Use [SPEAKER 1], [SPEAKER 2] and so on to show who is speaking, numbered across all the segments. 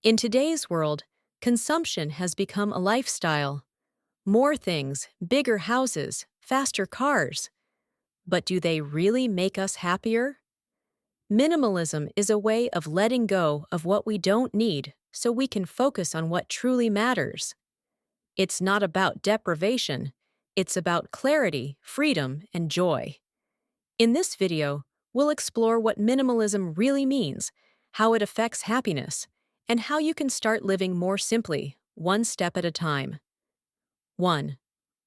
[SPEAKER 1] In today's world, consumption has become a lifestyle. More things, bigger houses, faster cars. But do they really make us happier? Minimalism is a way of letting go of what we don't need so we can focus on what truly matters. It's not about deprivation, it's about clarity, freedom, and joy. In this video, we'll explore what minimalism really means, how it affects happiness, and how you can start living more simply, one step at a time. 1.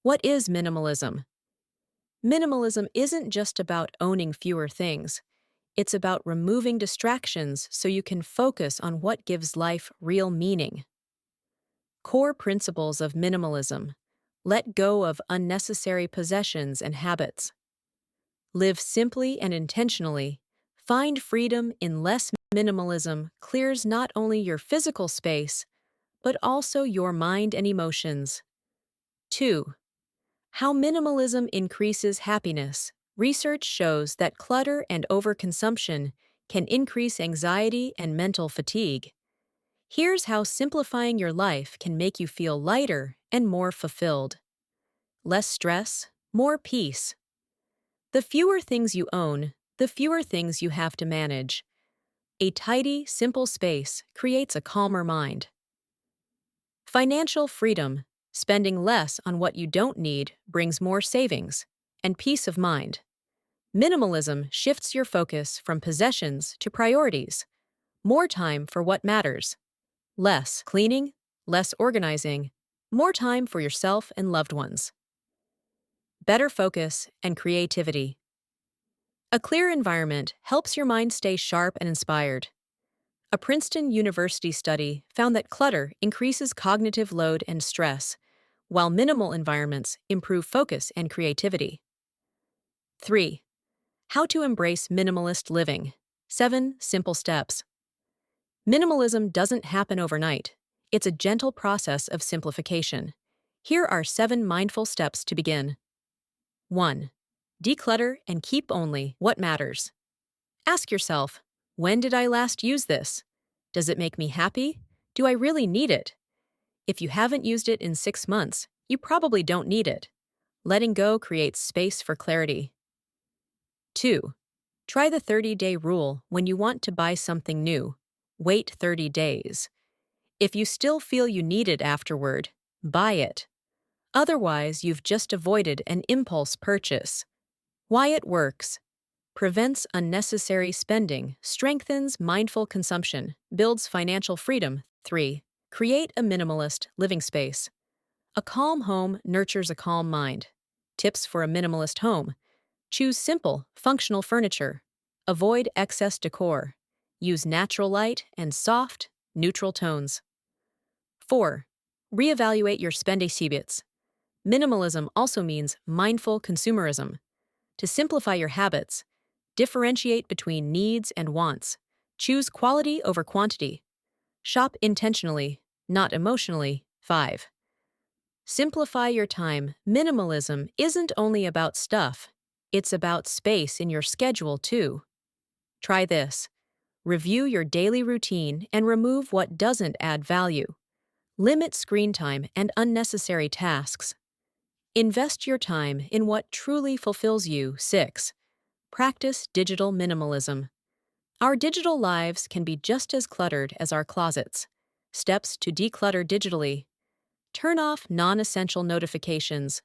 [SPEAKER 1] What is minimalism? Minimalism isn't just about owning fewer things. It's about removing distractions so you can focus on what gives life real meaning. Core principles of minimalism. Let go of unnecessary possessions and habits. Live simply and intentionally. Find freedom in less. Minimalism clears not only your physical space, but also your mind and emotions. 2. How minimalism increases happiness. Research shows that clutter and overconsumption can increase anxiety and mental fatigue. Here's how simplifying your life can make you feel lighter and more fulfilled. Less stress, more peace. The fewer things you own, the fewer things you have to manage. A tidy, simple space creates a calmer mind. Financial freedom. Spending less on what you don't need brings more savings and peace of mind. Minimalism shifts your focus from possessions to priorities. More time for what matters. Less cleaning, less organizing, more time for yourself and loved ones. Better focus and creativity. A clear environment helps your mind stay sharp and inspired. A Princeton University study found that clutter increases cognitive load and stress, while minimal environments improve focus and creativity. 3. How to embrace minimalist living. 7 simple steps. Minimalism doesn't happen overnight. It's a gentle process of simplification. Here are 7 mindful steps to begin. 1. Declutter and keep only what matters. Ask yourself, when did I last use this? Does it make me happy? Do I really need it? If you haven't used it in 6 months, you probably don't need it. Letting go creates space for clarity. 2. Try the 30-day rule when you want to buy something new. Wait 30 days. If you still feel you need it afterward, buy it. Otherwise, you've just avoided an impulse purchase. Why it works. Prevents unnecessary spending, strengthens mindful consumption, builds financial freedom. 3. Create a minimalist living space. A calm home nurtures a calm mind. Tips for a minimalist home. Choose simple, functional furniture. Avoid excess decor. Use natural light and soft, neutral tones. 4. Reevaluate your spending habits. Minimalism also means mindful consumerism. To simplify your habits, differentiate between needs and wants. Choose quality over quantity. Shop intentionally, not emotionally. 5. Simplify your time. Minimalism isn't only about stuff, it's about space in your schedule too. Try this. Review your daily routine and remove what doesn't add value. Limit screen time and unnecessary tasks. Invest your time in what truly fulfills you. 6. Practice digital minimalism. Our digital lives can be just as cluttered as our closets. Steps to declutter digitally. Turn off non-essential notifications.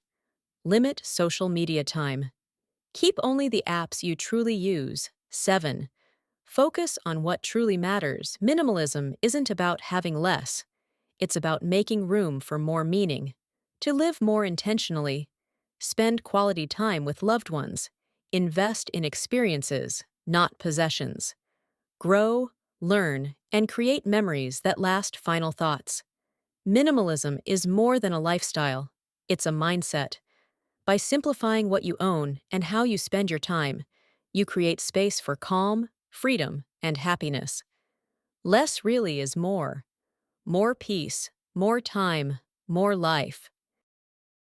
[SPEAKER 1] Limit social media time. Keep only the apps you truly use. 7. Focus on what truly matters. Minimalism isn't about having less. It's about making room for more meaning. To live more intentionally, spend quality time with loved ones. Invest in experiences, not possessions. Grow, learn, and create memories that last. Final thoughts. Minimalism is more than a lifestyle. It's a mindset. By simplifying what you own and how you spend your time, you create space for calm, freedom, and happiness. Less really is more. More peace, more time, more life.